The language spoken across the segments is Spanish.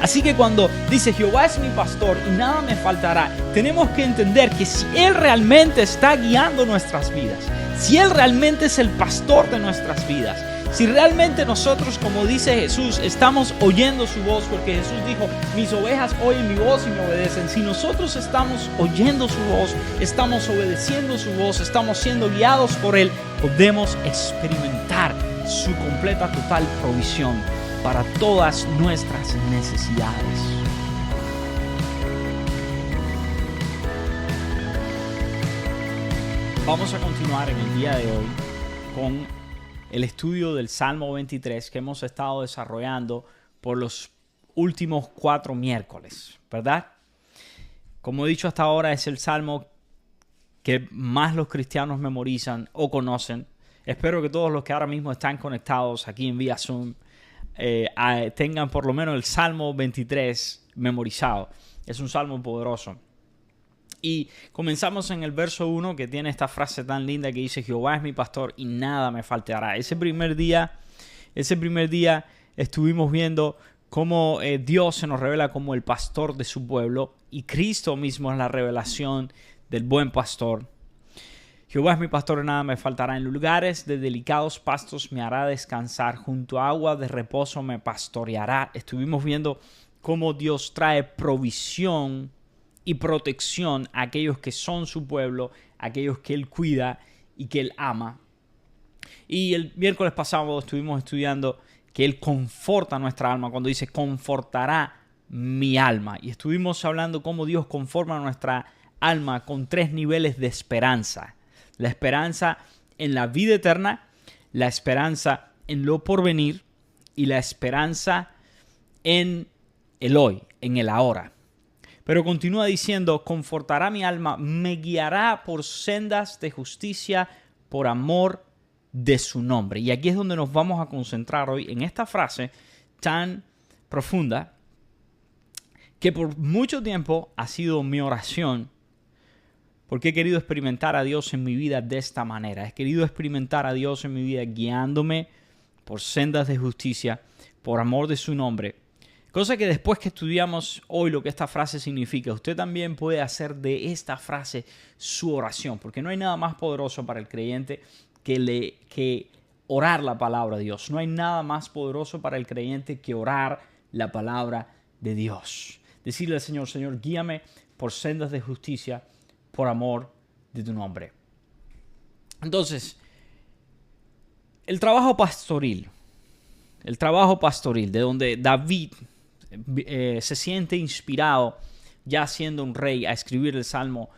Así que cuando dice Jehová es mi pastor y nada me faltará, tenemos que entender que si Él realmente está guiando nuestras vidas, si Él realmente es el pastor de nuestras vidas, si realmente nosotros, como dice Jesús, estamos oyendo su voz, porque Jesús dijo, mis ovejas oyen mi voz y me obedecen. Si nosotros estamos oyendo su voz, estamos obedeciendo su voz, estamos siendo guiados por Él, podemos experimentar su completa, total provisión para todas nuestras necesidades. Vamos a continuar en el día de hoy con el estudio del Salmo 23 que hemos estado desarrollando por los últimos 4 miércoles, ¿verdad? Como he dicho hasta ahora, es el Salmo que más los cristianos memorizan o conocen. Espero que todos los que ahora mismo están conectados aquí en vía Zoom tengan por lo menos el Salmo 23 memorizado. Es un salmo poderoso. Y comenzamos en el verso 1, que tiene esta frase tan linda que dice, Jehová es mi pastor y nada me faltará. Ese primer día estuvimos viendo cómo Dios se nos revela como el pastor de su pueblo, y Cristo mismo es la revelación del buen pastor. Jehová es mi pastor y nada me faltará. En lugares de delicados pastos me hará descansar. Junto a agua de reposo me pastoreará. Estuvimos viendo cómo Dios trae provisión y protección a aquellos que son su pueblo, a aquellos que Él cuida y que Él ama. Y el miércoles pasado estuvimos estudiando que Él conforta nuestra alma cuando dice confortará mi alma. Y estuvimos hablando cómo Dios conforma nuestra alma con 3 niveles de esperanza. La esperanza en la vida eterna, la esperanza en lo porvenir y la esperanza en el hoy, en el ahora. Pero continúa diciendo, confortará mi alma, me guiará por sendas de justicia por amor de su nombre. Y aquí es donde nos vamos a concentrar hoy en esta frase tan profunda que por mucho tiempo ha sido mi oración, porque he querido experimentar a Dios en mi vida de esta manera. He querido experimentar a Dios en mi vida guiándome por sendas de justicia por amor de su nombre. Cosa que después que estudiamos hoy lo que esta frase significa, usted también puede hacer de esta frase su oración, porque no hay nada más poderoso para el creyente que orar la palabra de Dios. No hay nada más poderoso para el creyente que orar la palabra de Dios. Decirle al Señor, Señor, guíame por sendas de justicia por amor de tu nombre. Entonces, el trabajo pastoril, de donde David se siente inspirado, ya siendo un rey, a escribir el Salmo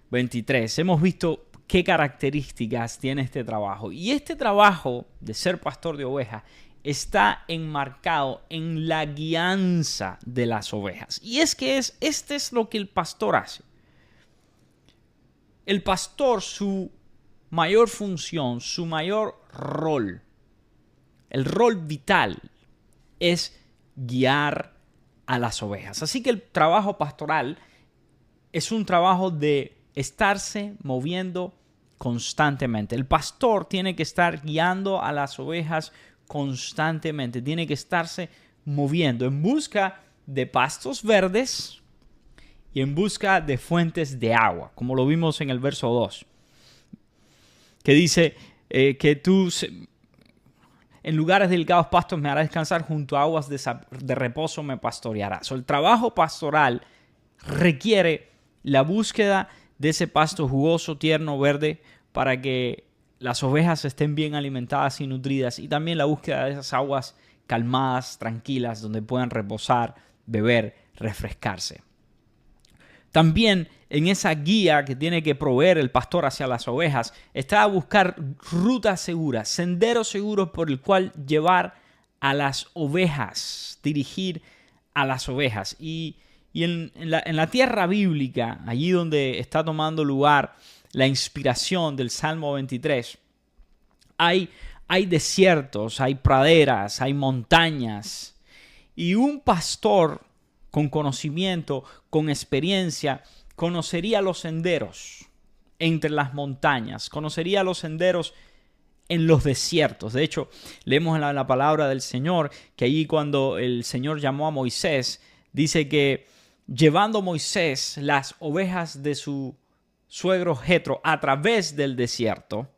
23. Hemos visto qué características tiene este trabajo. Y este trabajo de ser pastor de ovejas está enmarcado en la guianza de las ovejas. Y es que este es lo que el pastor hace. El pastor, su mayor función, su mayor rol, el rol vital es guiar a las ovejas. Así que el trabajo pastoral es un trabajo de estarse moviendo constantemente. El pastor tiene que estar guiando a las ovejas constantemente. Tiene que estarse moviendo en busca de pastos verdes y en busca de fuentes de agua, como lo vimos en el verso 2, que dice que tú en lugares delicados pastos me harás descansar, junto a aguas de reposo me pastorearás. El trabajo pastoral requiere la búsqueda de ese pasto jugoso, tierno, verde, para que las ovejas estén bien alimentadas y nutridas, y también la búsqueda de esas aguas calmadas, tranquilas, donde puedan reposar, beber, refrescarse. También en esa guía que tiene que proveer el pastor hacia las ovejas está a buscar rutas seguras, senderos seguros por el cual llevar a las ovejas, dirigir a las ovejas. Y en la tierra bíblica, allí donde está tomando lugar la inspiración del Salmo 23, hay desiertos, hay praderas, hay montañas. Y un pastor con conocimiento, con experiencia, conocería los senderos entre las montañas, conocería los senderos en los desiertos. De hecho, leemos en la palabra del Señor que allí cuando el Señor llamó a Moisés dice que llevando Moisés las ovejas de su suegro Jetro a través del desierto.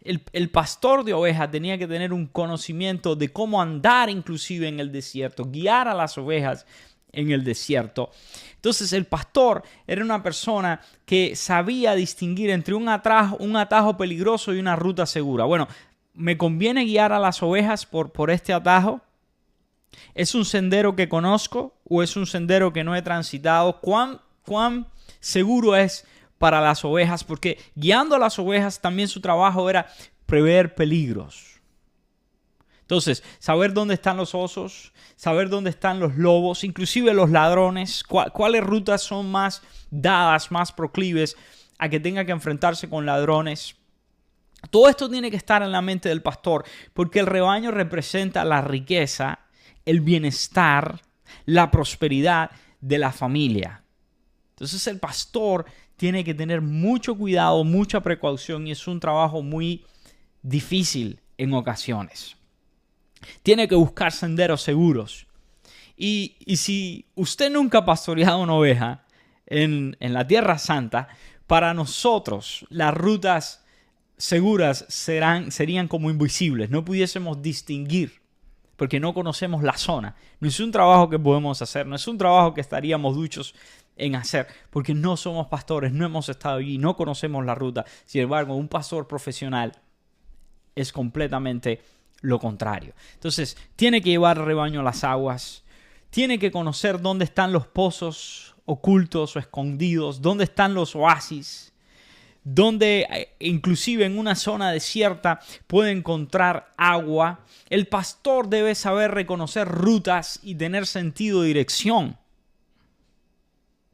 El pastor de ovejas tenía que tener un conocimiento de cómo andar inclusive en el desierto, guiar a las ovejas en el desierto. Entonces el pastor era una persona que sabía distinguir entre un atajo peligroso y una ruta segura. Bueno, ¿me conviene guiar a las ovejas por este atajo? ¿Es un sendero que conozco o es un sendero que no he transitado? ¿Cuán seguro es para las ovejas? Porque guiando a las ovejas también su trabajo era prever peligros. Entonces, saber dónde están los osos, saber dónde están los lobos, inclusive los ladrones, cuáles rutas son más dadas, más proclives a que tenga que enfrentarse con ladrones. Todo esto tiene que estar en la mente del pastor, porque el rebaño representa la riqueza, el bienestar, la prosperidad de la familia. Entonces el pastor tiene que tener mucho cuidado, mucha precaución, y es un trabajo muy difícil en ocasiones. Tiene que buscar senderos seguros. Y si usted nunca ha pastoreado una oveja en la Tierra Santa, para nosotros las rutas seguras serían como invisibles. No pudiésemos distinguir porque no conocemos la zona. No es un trabajo que podemos hacer, no es un trabajo que estaríamos duchos en hacer, porque no somos pastores, no hemos estado allí, no conocemos la ruta. Sin embargo, un pastor profesional es completamente lo contrario. Entonces, tiene que llevar al rebaño a las aguas, tiene que conocer dónde están los pozos ocultos o escondidos, dónde están los oasis, donde inclusive en una zona desierta puede encontrar agua. El pastor debe saber reconocer rutas y tener sentido de dirección.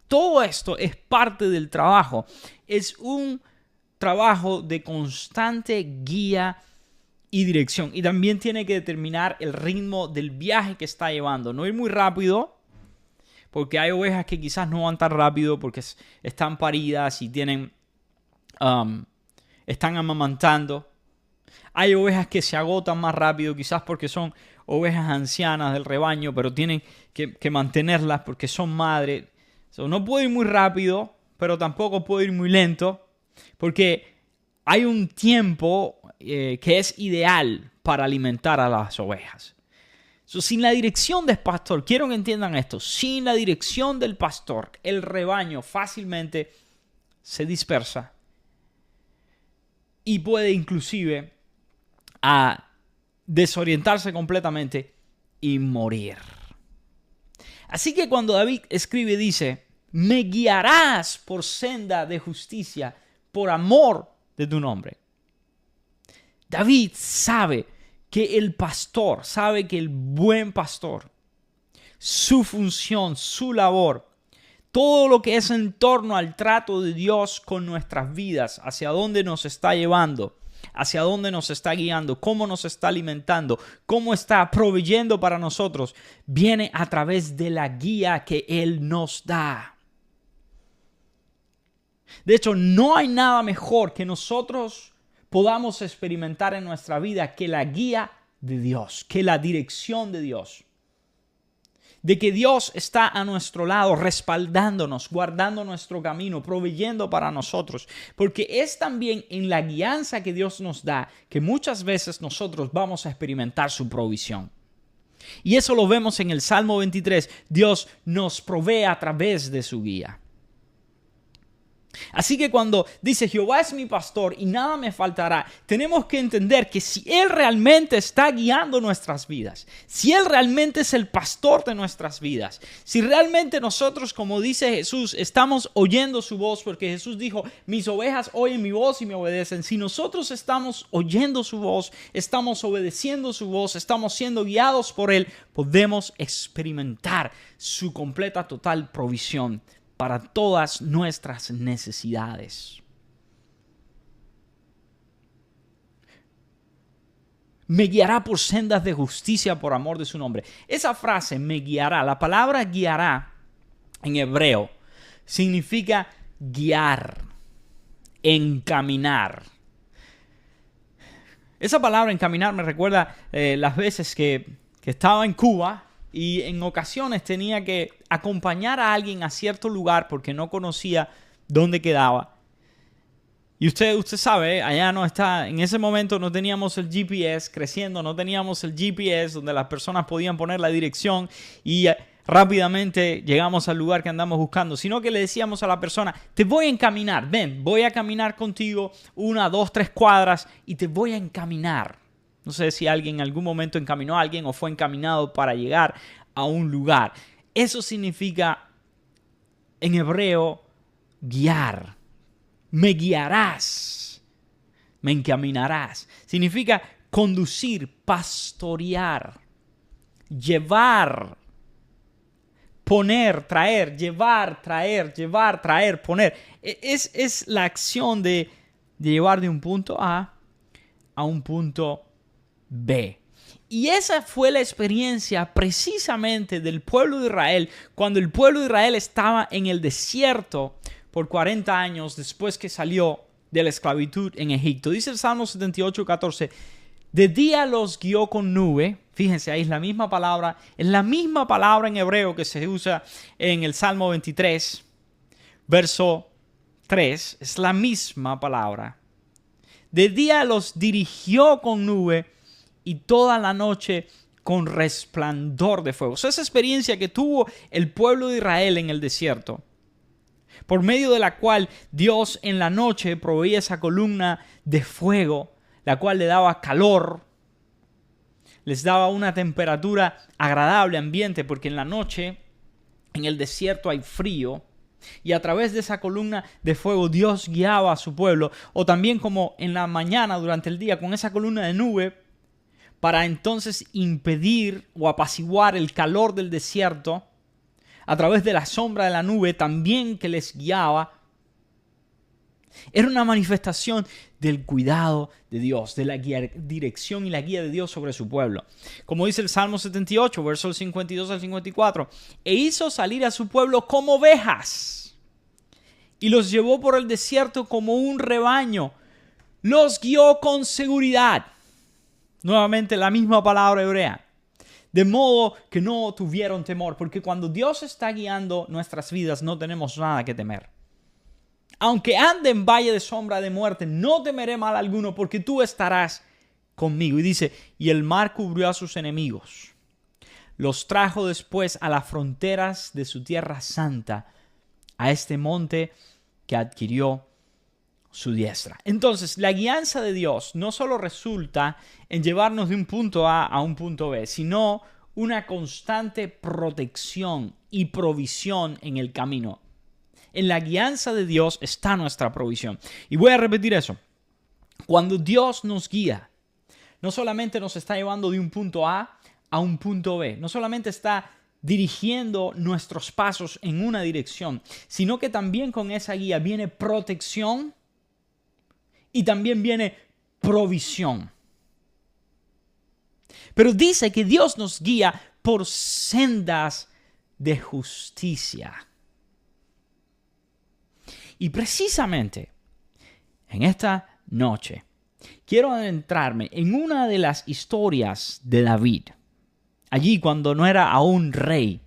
Todo esto es parte del trabajo. Es un trabajo de constante guía y dirección. Y también tiene que determinar el ritmo del viaje que está llevando. No ir muy rápido, porque hay ovejas que quizás no van tan rápido porque están paridas y están amamantando. Hay ovejas que se agotan más rápido, quizás porque son ovejas ancianas del rebaño, pero tienen que mantenerlas porque son madres. No puedo ir muy rápido, pero tampoco puedo ir muy lento, porque hay un tiempo que es ideal para alimentar a las ovejas. Sin la dirección del pastor, quiero que entiendan esto, sin la dirección del pastor, el rebaño fácilmente se dispersa y puede inclusive desorientarse completamente y morir. Así que cuando David escribe, dice: me guiarás por senda de justicia por amor de tu nombre. David sabe que el pastor, sabe que el buen pastor, su función, su labor, todo lo que es en torno al trato de Dios con nuestras vidas, hacia dónde nos está llevando, hacia dónde nos está guiando, cómo nos está alimentando, cómo está proveyendo para nosotros, viene a través de la guía que Él nos da. De hecho, no hay nada mejor que nosotros podamos experimentar en nuestra vida que la guía de Dios, que la dirección de Dios. De que Dios está a nuestro lado, respaldándonos, guardando nuestro camino, proveyendo para nosotros. Porque es también en la guianza que Dios nos da que muchas veces nosotros vamos a experimentar su provisión. Y eso lo vemos en el Salmo 23. Dios nos provee a través de su guía. Así que cuando dice Jehová es mi pastor y nada me faltará, tenemos que entender que si Él realmente está guiando nuestras vidas, si Él realmente es el pastor de nuestras vidas, si realmente nosotros, como dice Jesús, estamos oyendo su voz, porque Jesús dijo: mis ovejas oyen mi voz y me obedecen. Si nosotros estamos oyendo su voz, estamos obedeciendo su voz, estamos siendo guiados por Él, podemos experimentar su completa, total provisión para todas nuestras necesidades. Me guiará por sendas de justicia por amor de su nombre. Esa frase, me guiará, la palabra guiará en hebreo significa guiar, encaminar. Esa palabra encaminar me recuerda las veces que estaba en Cuba y en ocasiones tenía que acompañar a alguien a cierto lugar porque no conocía dónde quedaba. Y usted sabe, allá no está, en ese momento no teníamos el GPS creciendo, no teníamos el GPS donde las personas podían poner la dirección y rápidamente llegamos al lugar que andamos buscando, sino que le decíamos a la persona, te voy a encaminar, ven, voy a caminar contigo 1, 2, 3 cuadras y te voy a encaminar. No sé si alguien en algún momento encaminó a alguien o fue encaminado para llegar a un lugar. Eso significa en hebreo guiar. Me guiarás, me encaminarás. Significa conducir, pastorear, llevar, poner, traer, llevar, traer, poner. Es la acción de llevar de un punto A un punto B. Y esa fue la experiencia precisamente del pueblo de Israel cuando el pueblo de Israel estaba en el desierto por 40 años después que salió de la esclavitud en Egipto. Dice el Salmo 78, 14, de día los guió con nube. Fíjense, ahí es la misma palabra en hebreo que se usa en el Salmo 23, verso 3. Es la misma palabra. De día los dirigió con nube y toda la noche con resplandor de fuego. Esa experiencia que tuvo el pueblo de Israel en el desierto, por medio de la cual Dios en la noche proveía esa columna de fuego, la cual le daba calor, les daba una temperatura agradable, ambiente, porque en la noche en el desierto hay frío, y a través de esa columna de fuego Dios guiaba a su pueblo, o también como en la mañana durante el día con esa columna de nube, para entonces impedir o apaciguar el calor del desierto, a través de la sombra de la nube también que les guiaba. Era una manifestación del cuidado de Dios, de la dirección y la guía de Dios sobre su pueblo. Como dice el Salmo 78, versos 52 al 54, e hizo salir a su pueblo como ovejas y los llevó por el desierto como un rebaño. Los guió con seguridad. Nuevamente la misma palabra hebrea. De modo que no tuvieron temor, porque cuando Dios está guiando nuestras vidas no tenemos nada que temer. Aunque ande en valle de sombra de muerte, no temeré mal alguno, porque tú estarás conmigo. Y dice, y el mar cubrió a sus enemigos. Los trajo después a las fronteras de su tierra santa, a este monte que adquirió su diestra. Entonces, la guianza de Dios no solo resulta en llevarnos de un punto a un punto B, sino una constante protección y provisión en el camino. En la guianza de Dios está nuestra provisión. Y voy a repetir eso. Cuando Dios nos guía, no solamente nos está llevando de un punto A un punto B, no solamente está dirigiendo nuestros pasos en una dirección, sino que también con esa guía viene protección y también viene provisión. Pero dice que Dios nos guía por sendas de justicia. Y precisamente en esta noche quiero adentrarme en una de las historias de David. Allí cuando no era aún rey,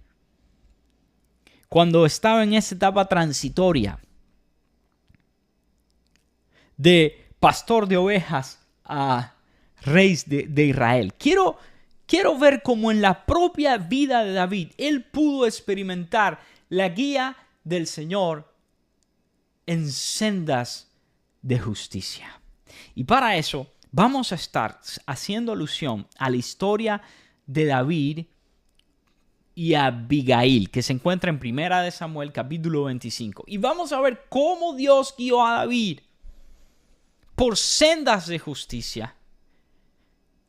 cuando estaba en esa etapa transitoria de pastor de ovejas a rey de Israel. Quiero ver cómo en la propia vida de David él pudo experimentar la guía del Señor en sendas de justicia. Y para eso vamos a estar haciendo alusión a la historia de David y Abigail, que se encuentra en 1 Samuel capítulo 25. Y vamos a ver cómo Dios guió a David por sendas de justicia,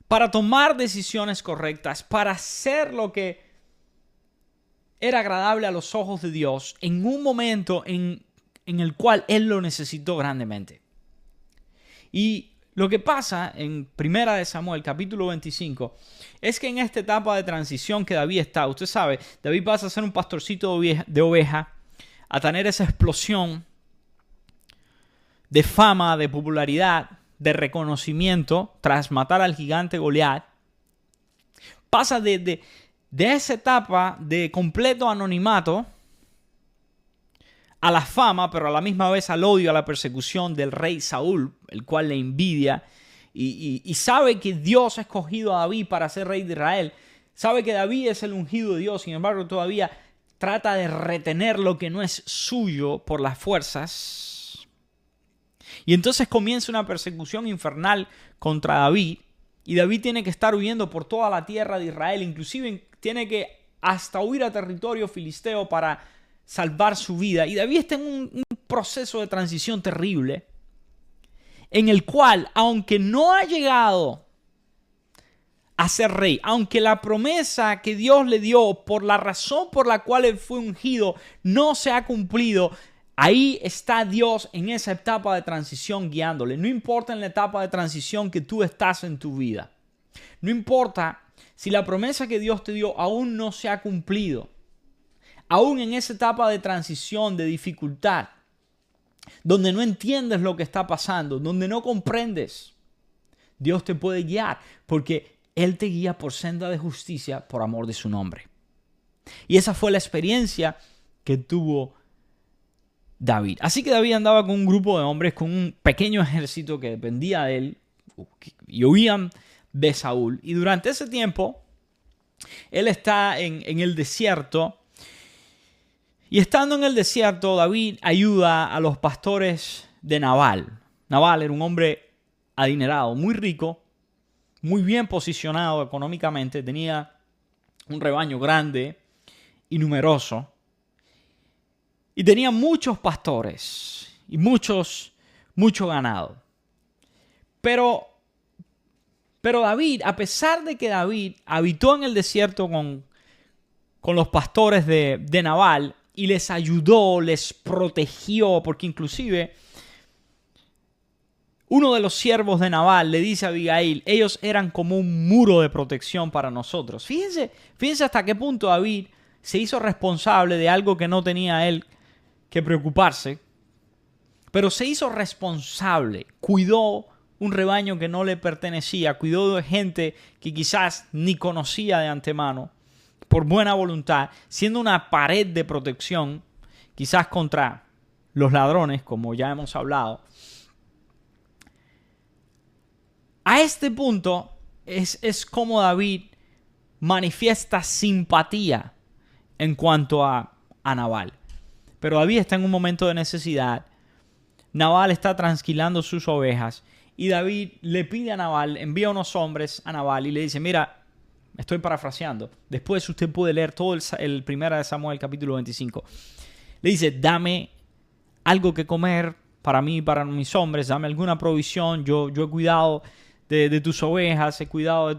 para tomar decisiones correctas, para hacer lo que era agradable a los ojos de Dios en un momento en el cual Él lo necesitó grandemente. Y lo que pasa en 1 Samuel capítulo 25 es que en esta etapa de transición que David está, usted sabe, David pasa a ser un pastorcito de oveja, a tener esa explosión de fama, de popularidad, de reconocimiento tras matar al gigante Goliat. Pasa de de esa etapa de completo anonimato a la fama, pero a la misma vez al odio, a la persecución del rey Saúl, el cual le envidia y sabe que Dios ha escogido a David para ser rey de Israel. Sabe que David es el ungido de Dios, sin embargo todavía trata de retener lo que no es suyo por las fuerzas. Y entonces comienza una persecución infernal contra David. Y David tiene que estar huyendo por toda la tierra de Israel. Inclusive tiene que hasta huir a territorio filisteo para salvar su vida. Y David está en un proceso de transición terrible, en el cual, aunque no ha llegado a ser rey, aunque la promesa que Dios le dio por la razón por la cual él fue ungido no se ha cumplido, ahí está Dios en esa etapa de transición guiándole. No importa en la etapa de transición que tú estás en tu vida. No importa si la promesa que Dios te dio aún no se ha cumplido. Aún en esa etapa de transición, de dificultad, donde no entiendes lo que está pasando, donde no comprendes, Dios te puede guiar porque Él te guía por senda de justicia por amor de su nombre. Y esa fue la experiencia que tuvo David. Así que David andaba con un grupo de hombres, con un pequeño ejército que dependía de él y huían de Saúl. Y durante ese tiempo, él está en el desierto. Y estando en el desierto, David ayuda a los pastores de Nabal. Nabal era un hombre adinerado, muy rico, muy bien posicionado económicamente, tenía un rebaño grande y numeroso. Y tenía muchos pastores y mucho ganado. Pero David, a pesar de que David habitó en el desierto con los pastores de Nabal y les ayudó, les protegió, porque inclusive uno de los siervos de Nabal le dice a Abigail, ellos eran como un muro de protección para nosotros. Fíjense hasta qué punto David se hizo responsable de algo que no tenía él que preocuparse, pero se hizo responsable, cuidó un rebaño que no le pertenecía, cuidó de gente que quizás ni conocía de antemano, por buena voluntad, siendo una pared de protección, quizás contra los ladrones, como ya hemos hablado. A este punto es como David manifiesta simpatía en cuanto a Nabal. Pero David está en un momento de necesidad. Nabal está transquilando sus ovejas. Y David le pide a Nabal, envía unos hombres a Nabal y le dice, mira, estoy parafraseando. Después usted puede leer todo el 1 de Samuel, capítulo 25. Le dice, dame algo que comer para mí y para mis hombres. Dame alguna provisión. Yo he cuidado de tus ovejas, he cuidado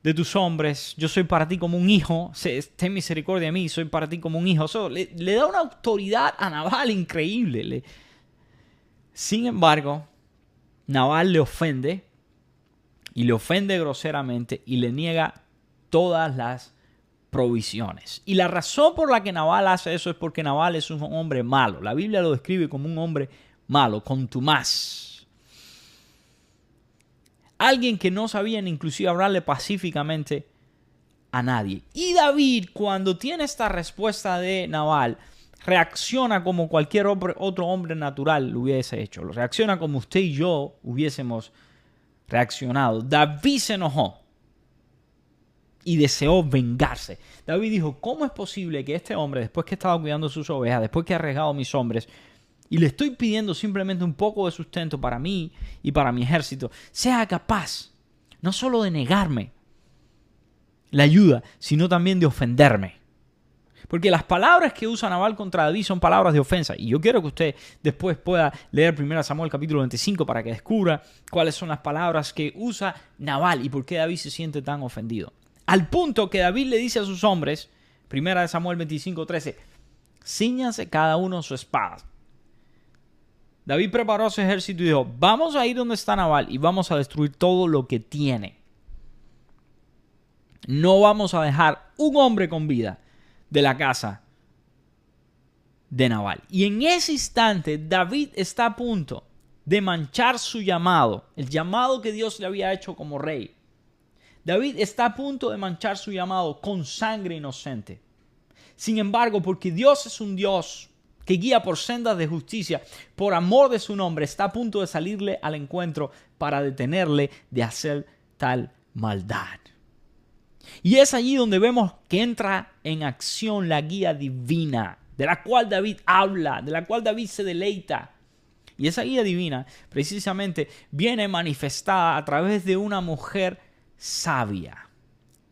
de tus hombres. Yo soy para ti como un hijo. Ten misericordia de mí, soy para ti como un hijo. Le da una autoridad a Nabal increíble. Sin embargo, Nabal le ofende. Y le ofende groseramente y le niega todas las provisiones. Y la razón por la que Nabal hace eso es porque Nabal es un hombre malo. La Biblia lo describe como un hombre malo, contumaz. Alguien que no sabía ni inclusive hablarle pacíficamente a nadie. Y David, cuando tiene esta respuesta de Nabal, reacciona como cualquier otro hombre natural lo hubiese hecho. Reacciona como usted y yo hubiésemos reaccionado. David se enojó y deseó vengarse. David dijo, ¿cómo es posible que este hombre, después que estaba cuidando sus ovejas, después que ha arriesgado a mis hombres, y le estoy pidiendo simplemente un poco de sustento para mí y para mi ejército, sea capaz no solo de negarme la ayuda, sino también de ofenderme? Porque las palabras que usa Nabal contra David son palabras de ofensa. Y yo quiero que usted después pueda leer 1 Samuel capítulo 25 para que descubra cuáles son las palabras que usa Nabal y por qué David se siente tan ofendido. Al punto que David le dice a sus hombres, 1 Samuel 25:13, cíñanse cada uno su espada. David preparó a su ejército y dijo, vamos a ir donde está Nabal y vamos a destruir todo lo que tiene. No vamos a dejar un hombre con vida de la casa de Nabal. Y en ese instante David está a punto de manchar su llamado, el llamado que Dios le había hecho como rey. David está a punto de manchar su llamado con sangre inocente. Sin embargo, porque Dios es un Dios que guía por sendas de justicia, por amor de su nombre, está a punto de salirle al encuentro para detenerle de hacer tal maldad. Y es allí donde vemos que entra en acción la guía divina, de la cual David habla, de la cual David se deleita. Y esa guía divina precisamente viene manifestada a través de una mujer sabia.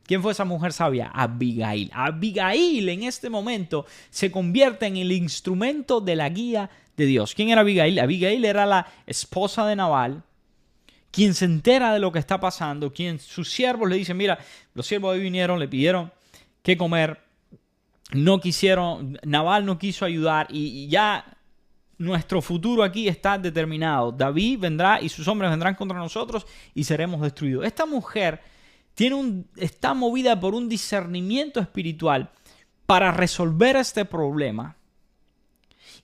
¿Quién fue esa mujer sabia? Abigail. Abigail en este momento se convierte en el instrumento de la guía de Dios. ¿Quién era Abigail? Abigail era la esposa de Nabal, quien se entera de lo que está pasando, quien sus siervos le dicen, mira, los siervos de hoy vinieron, le pidieron qué comer, no quisieron, Nabal no quiso ayudar y ya nuestro futuro aquí está determinado. David vendrá y sus hombres vendrán contra nosotros y seremos destruidos. Esta mujer está movida por un discernimiento espiritual para resolver este problema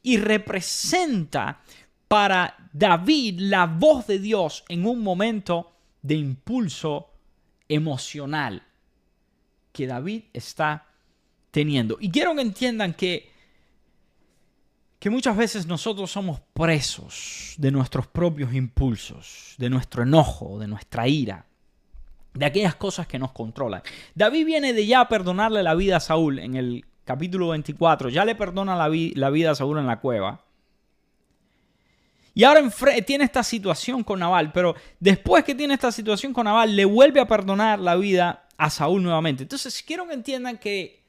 y representa para David la voz de Dios en un momento de impulso emocional que David está teniendo. Y quiero que entiendan que muchas veces nosotros somos presos de nuestros propios impulsos, de nuestro enojo, de nuestra ira, de aquellas cosas que nos controlan. David viene de ya perdonarle la vida a Saúl en el capítulo 24. Ya le perdona la vida a Saúl en la cueva. Y ahora tiene esta situación con Nabal, pero después que tiene esta situación con Nabal, le vuelve a perdonar la vida a Saúl nuevamente. Entonces, quiero que entiendan que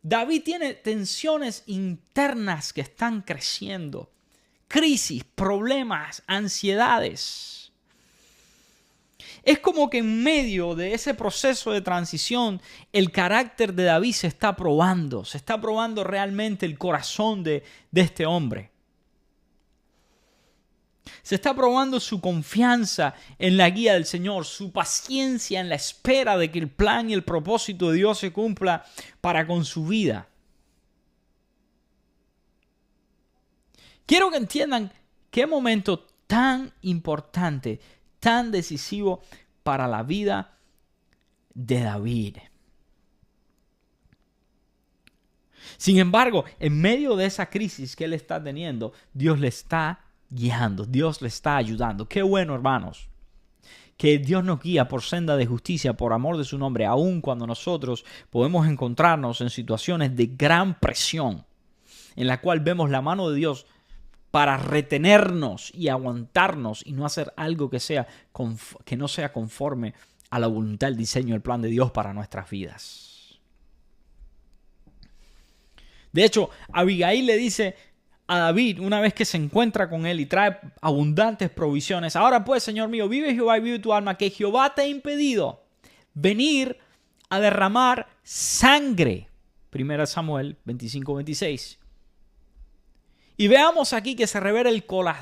David tiene tensiones internas que están creciendo, crisis, problemas, ansiedades. Es como que en medio de ese proceso de transición, el carácter de David se está probando realmente el corazón de este hombre. Se está probando su confianza en la guía del Señor, su paciencia en la espera de que el plan y el propósito de Dios se cumpla para con su vida. Quiero que entiendan qué momento tan importante, tan decisivo para la vida de David. Sin embargo, en medio de esa crisis que él está teniendo, Dios le está guiando, Dios le está ayudando. Qué bueno, hermanos, que Dios nos guía por senda de justicia, por amor de su nombre, aun cuando nosotros podemos encontrarnos en situaciones de gran presión, en la cual vemos la mano de Dios para retenernos y aguantarnos y no hacer algo que no sea conforme a la voluntad, el diseño, el plan de Dios para nuestras vidas. De hecho, Abigail le dice a David, una vez que se encuentra con él y trae abundantes provisiones, ahora pues, Señor mío, vive Jehová y vive tu alma, que Jehová te ha impedido venir a derramar sangre. 1 Samuel 25-26. Y veamos aquí que se revela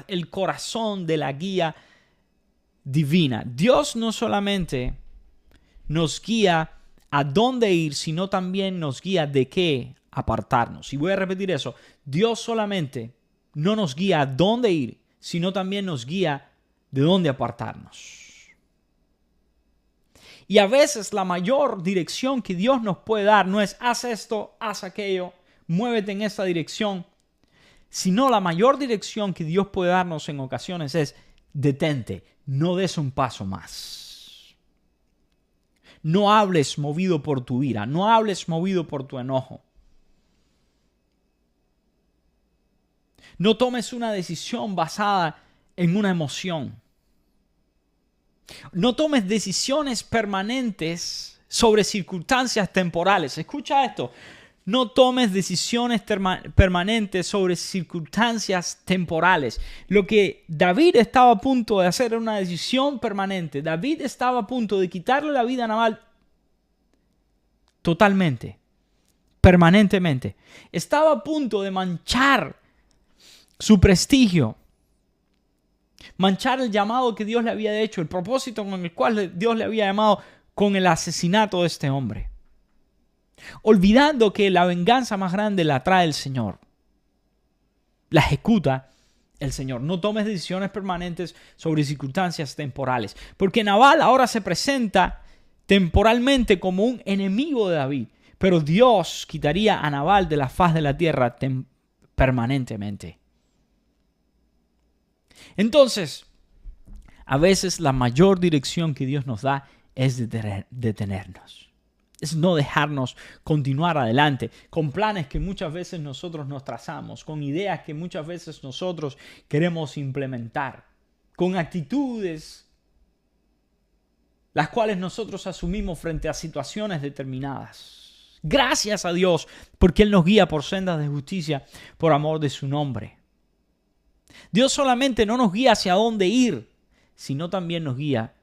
el corazón de la guía divina. Dios no solamente nos guía a dónde ir, sino también nos guía de qué apartarnos. Y voy a repetir eso. Dios solamente no nos guía a dónde ir, sino también nos guía de dónde apartarnos. Y a veces la mayor dirección que Dios nos puede dar no es haz esto, haz aquello, muévete en esta dirección, sino la mayor dirección que Dios puede darnos en ocasiones es detente, no des un paso más. No hables movido por tu ira, no hables movido por tu enojo. No tomes una decisión basada en una emoción. No tomes decisiones permanentes sobre circunstancias temporales. Escucha esto. No tomes decisiones permanentes sobre circunstancias temporales. Lo que David estaba a punto de hacer era una decisión permanente. David estaba a punto de quitarle la vida a Nabal totalmente, permanentemente. Estaba a punto de manchar su prestigio, manchar el llamado que Dios le había hecho, el propósito con el cual Dios le había llamado, con el asesinato de este hombre. Olvidando que la venganza más grande la trae el Señor. La ejecuta el Señor. No tomes decisiones permanentes sobre circunstancias temporales. Porque Nabal ahora se presenta temporalmente como un enemigo de David, pero Dios quitaría a Nabal de la faz de la tierra permanentemente. Entonces, a veces la mayor dirección que Dios nos da es detenernos. Es no dejarnos continuar adelante con planes que muchas veces nosotros nos trazamos, con ideas que muchas veces nosotros queremos implementar, con actitudes las cuales nosotros asumimos frente a situaciones determinadas. Gracias a Dios porque Él nos guía por sendas de justicia por amor de su nombre. Dios solamente no nos guía hacia dónde ir, sino también nos guía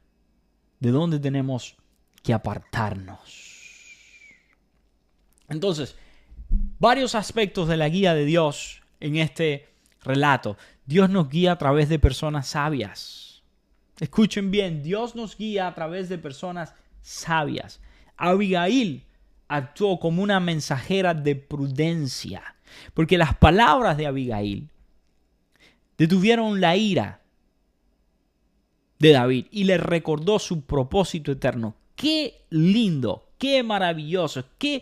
de dónde tenemos que apartarnos. Entonces, varios aspectos de la guía de Dios en este relato. Dios nos guía a través de personas sabias. Escuchen bien, Dios nos guía a través de personas sabias. Abigail actuó como una mensajera de prudencia, porque las palabras de Abigail detuvieron la ira de David y le recordó su propósito eterno. Qué lindo, qué maravilloso, qué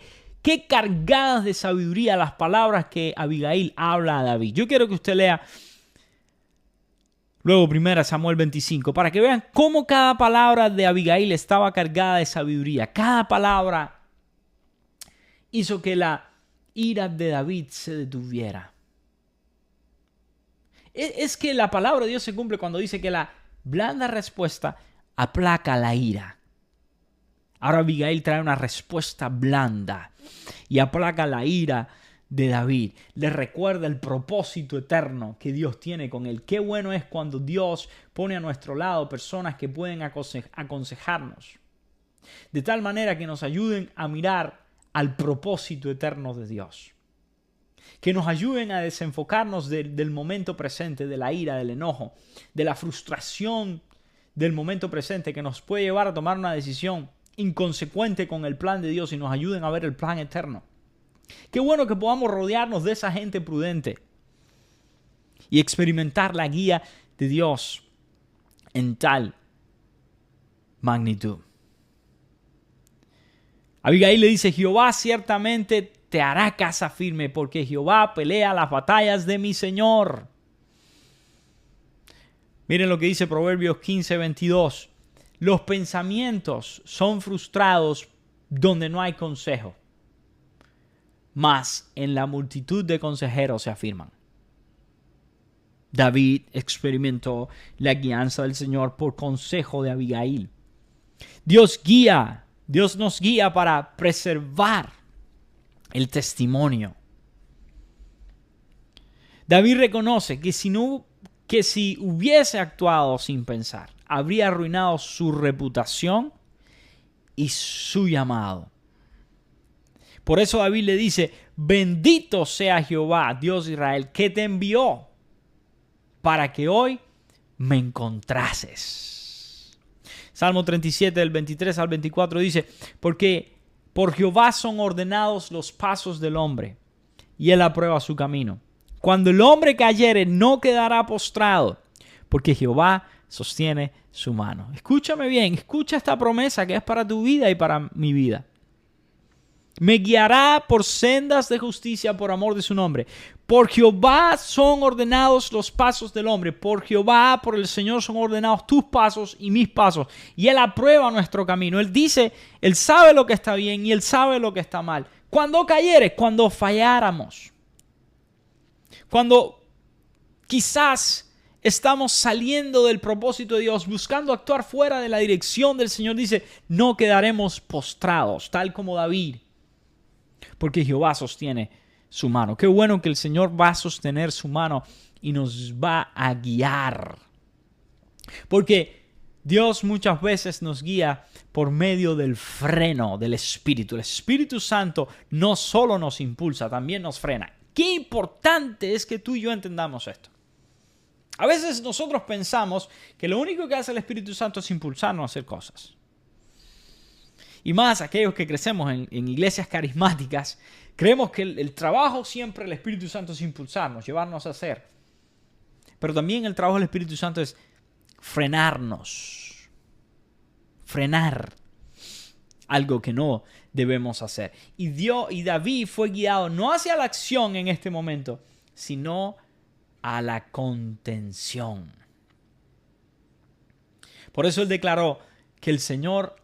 cargadas de sabiduría las palabras que Abigail habla a David. Yo quiero que usted lea luego 1 Samuel 25 para que vean cómo cada palabra de Abigail estaba cargada de sabiduría. Cada palabra hizo que la ira de David se detuviera. Es que la palabra de Dios se cumple cuando dice que la blanda respuesta aplaca la ira. Ahora Abigail trae una respuesta blanda y aplaca la ira de David. Le recuerda el propósito eterno que Dios tiene con él. Qué bueno es cuando Dios pone a nuestro lado personas que pueden aconsejarnos. De tal manera que nos ayuden a mirar al propósito eterno de Dios. Que nos ayuden a desenfocarnos del momento presente, de la ira, del enojo, de la frustración del momento presente que nos puede llevar a tomar una decisión inconsecuente con el plan de Dios y nos ayuden a ver el plan eterno. Qué bueno que podamos rodearnos de esa gente prudente y experimentar la guía de Dios en tal magnitud. Abigail le dice: Jehová ciertamente te hará casa firme, porque Jehová pelea las batallas de mi Señor. Miren lo que dice Proverbios 15:22. Los pensamientos son frustrados donde no hay consejo, mas en la multitud de consejeros se afirman. David experimentó la guianza del Señor por consejo de Abigail. Dios nos guía para preservar el testimonio. David reconoce que si hubiese actuado sin pensar, habría arruinado su reputación y su llamado. Por eso David le dice: bendito sea Jehová, Dios de Israel, que te envió para que hoy me encontrases. Salmo 37, del 23 al 24 dice: porque por Jehová son ordenados los pasos del hombre, y él aprueba su camino. Cuando el hombre cayere, no quedará postrado, porque Jehová sostiene su mano. Escúchame bien, escucha esta promesa que es para tu vida y para mi vida. Me guiará por sendas de justicia por amor de su nombre. Por Jehová son ordenados los pasos del hombre. Por Jehová, por el Señor son ordenados tus pasos y mis pasos. Y Él aprueba nuestro camino. Él dice, Él sabe lo que está bien y Él sabe lo que está mal. Cuando cayere, cuando falláramos. Cuando quizás estamos saliendo del propósito de Dios, buscando actuar fuera de la dirección del Señor, dice, no quedaremos postrados, tal como David. Porque Jehová sostiene su mano. Qué bueno que el Señor va a sostener su mano y nos va a guiar. Porque Dios muchas veces nos guía por medio del freno del Espíritu. El Espíritu Santo no solo nos impulsa, también nos frena. Qué importante es que tú y yo entendamos esto. A veces nosotros pensamos que lo único que hace el Espíritu Santo es impulsarnos a hacer cosas. Y más aquellos que crecemos en iglesias carismáticas, creemos que el trabajo siempre del Espíritu Santo es impulsarnos, llevarnos a hacer. Pero también el trabajo del Espíritu Santo es frenarnos. Frenar. algo que no debemos hacer. Y David fue guiado no hacia la acción en este momento, sino a la contención. Por eso él declaró que el Señor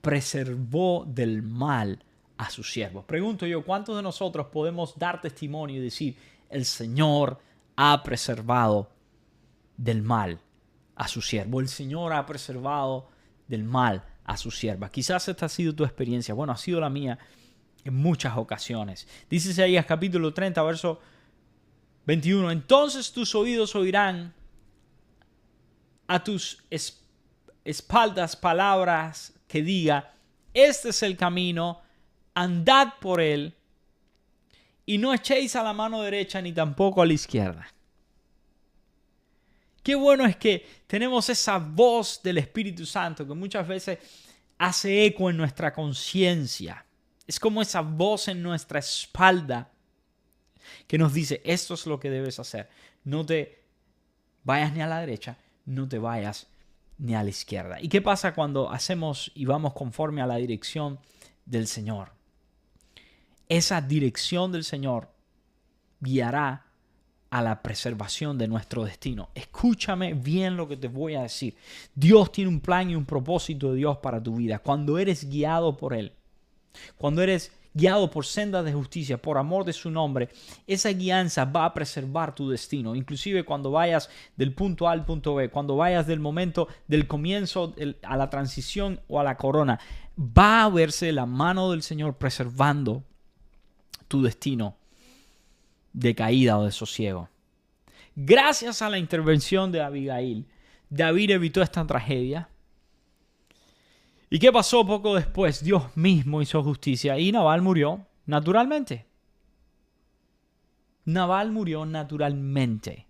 preservó del mal a sus siervos. Pregunto yo, ¿cuántos de nosotros podemos dar testimonio y decir, el Señor ha preservado del mal a su siervo? El Señor ha preservado del mal a su sierva. Quizás esta ha sido tu experiencia. Bueno, ha sido la mía en muchas ocasiones. Dice Isaías capítulo 30, verso 21. Entonces tus oídos oirán a tus espaldas palabras que diga, este es el camino, andad por él, y no echéis a la mano derecha ni tampoco a la izquierda. Qué bueno es que tenemos esa voz del Espíritu Santo que muchas veces hace eco en nuestra conciencia. Es como esa voz en nuestra espalda que nos dice, esto es lo que debes hacer. No te vayas ni a la derecha, no te vayas ni a la izquierda. ¿Y qué pasa cuando hacemos y vamos conforme a la dirección del Señor? Esa dirección del Señor guiará a la preservación de nuestro destino. Escúchame bien lo que te voy a decir. Dios tiene un plan y un propósito de Dios para tu vida. Cuando eres guiado por Él, cuando eres guiado por sendas de justicia, por amor de su nombre, esa guianza va a preservar tu destino. Inclusive cuando vayas del punto A al punto B, cuando vayas del momento del comienzo a la transición o a la corona, va a verse la mano del Señor preservando tu destino de caída o de sosiego. Gracias a la intervención de Abigail, David evitó esta tragedia. ¿Y qué pasó poco después? Dios mismo hizo justicia y Nabal murió naturalmente. Nabal murió naturalmente.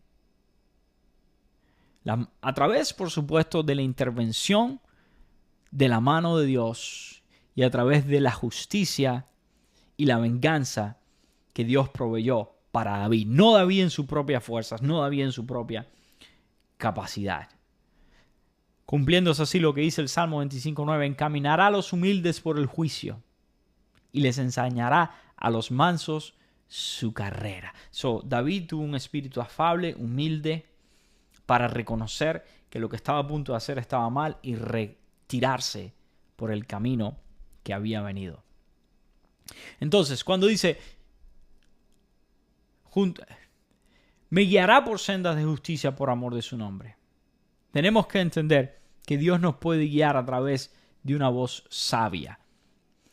A través, por supuesto, de la intervención de la mano de Dios y a través de la justicia y la venganza que Dios proveyó para David. No David en sus propias fuerzas, no David en su propia capacidad. Cumpliéndose así lo que dice el Salmo 25:9, encaminará a los humildes por el juicio y les enseñará a los mansos su carrera. David tuvo un espíritu afable, humilde, para reconocer que lo que estaba a punto de hacer estaba mal y retirarse por el camino que había venido. Entonces, cuando dice, me guiará por sendas de justicia por amor de su nombre, tenemos que entender que Dios nos puede guiar a través de una voz sabia.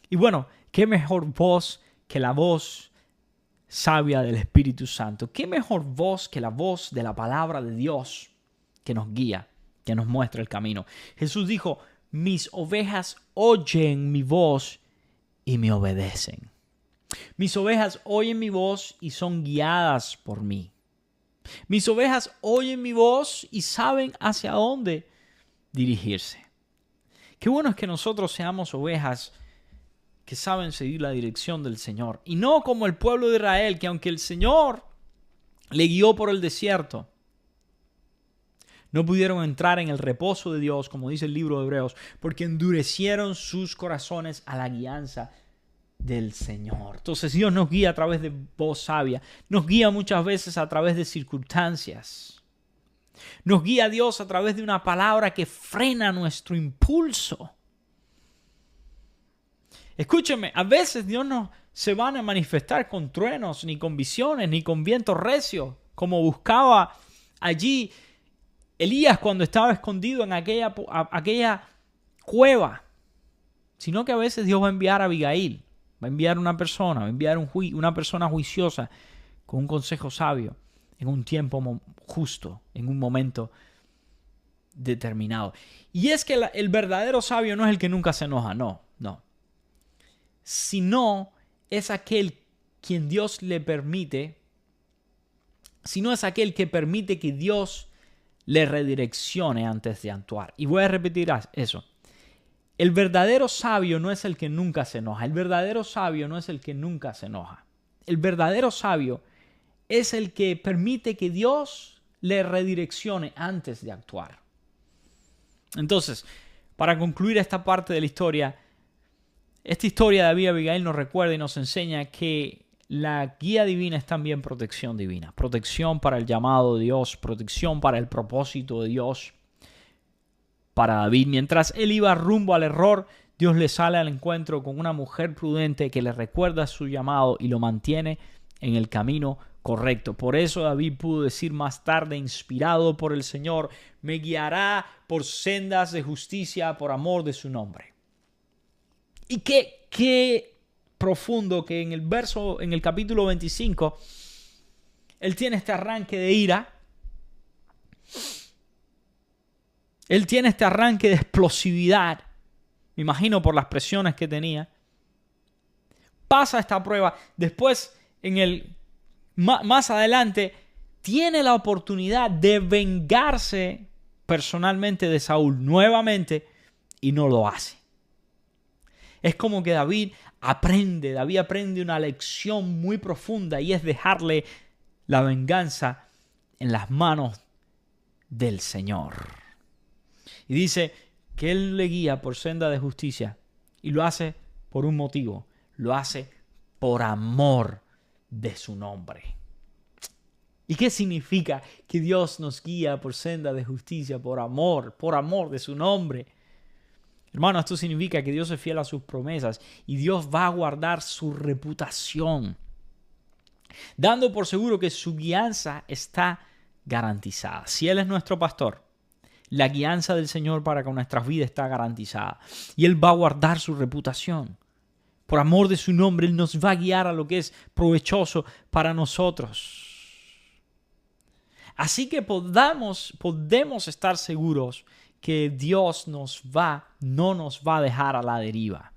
Y bueno, ¿qué mejor voz que la voz sabia del Espíritu Santo? ¿Qué mejor voz que la voz de la palabra de Dios que nos guía, que nos muestra el camino? Jesús dijo, mis ovejas oyen mi voz y me obedecen. Mis ovejas oyen mi voz y son guiadas por mí. Mis ovejas oyen mi voz y saben hacia dónde dirigirse. Qué bueno es que nosotros seamos ovejas que saben seguir la dirección del Señor. Y no como el pueblo de Israel, que aunque el Señor le guió por el desierto, no pudieron entrar en el reposo de Dios, como dice el libro de Hebreos, porque endurecieron sus corazones a la guianza del Señor. Entonces Dios nos guía a través de voz sabia, nos guía muchas veces a través de circunstancias, nos guía Dios a través de una palabra que frena nuestro impulso. Escúcheme, a veces Dios no se va a manifestar con truenos, ni con visiones, ni con vientos recios, como buscaba allí Elías cuando estaba escondido en aquella cueva, sino que a veces Dios va a enviar a Abigail, va a enviar una persona, va a enviar una persona juiciosa con un consejo sabio en un tiempo justo, en un momento determinado. Y es que el verdadero sabio no es el que nunca se enoja, no. Sino es aquel quien Dios le permite, sino es aquel que permite que Dios le redireccione antes de actuar. Y voy a repetir eso. El verdadero sabio no es el que nunca se enoja. El verdadero sabio no es el que nunca se enoja. El verdadero sabio es el que permite que Dios le redireccione antes de actuar. Entonces, para concluir esta parte de la historia, Esta historia de David y Abigail nos recuerda y nos enseña que la guía divina es también protección divina. Protección para el llamado de Dios, protección para el propósito de Dios para David. Mientras él iba rumbo al error, Dios le sale al encuentro con una mujer prudente que le recuerda su llamado y lo mantiene en el camino correcto. Por eso David pudo decir más tarde, inspirado por el Señor, me guiará por sendas de justicia por amor de su nombre. Y qué profundo que en el capítulo 25, él tiene este arranque de ira. Él tiene este arranque de explosividad. Me imagino por las presiones que tenía. Pasa esta prueba. Después, más adelante, tiene la oportunidad de vengarse personalmente de Saúl nuevamente y no lo hace. Es como que David aprende una lección muy profunda y es dejarle la venganza en las manos del Señor. Y dice que Él le guía por senda de justicia y lo hace por un motivo. Lo hace por amor de su nombre. ¿Y qué significa que Dios nos guía por senda de justicia por amor de su nombre? Hermano, esto significa que Dios es fiel a sus promesas y Dios va a guardar su reputación, dando por seguro que su guianza está garantizada. Si Él es nuestro pastor, la guianza del Señor para con nuestras vidas está garantizada. Y Él va a guardar su reputación. Por amor de su nombre, Él nos va a guiar a lo que es provechoso para nosotros. Así que podemos estar seguros que Dios no nos va a dejar a la deriva.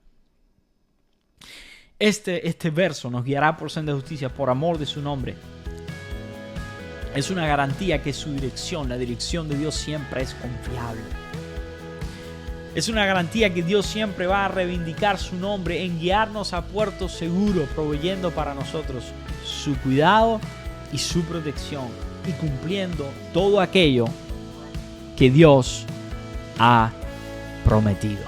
Este verso nos guiará por senda de justicia por amor de su nombre. Es una garantía que su dirección, la dirección de Dios siempre es confiable. Es una garantía que Dios siempre va a reivindicar su nombre en guiarnos a puerto seguro, proveyendo para nosotros su cuidado y su protección y cumpliendo todo aquello que Dios ha prometido.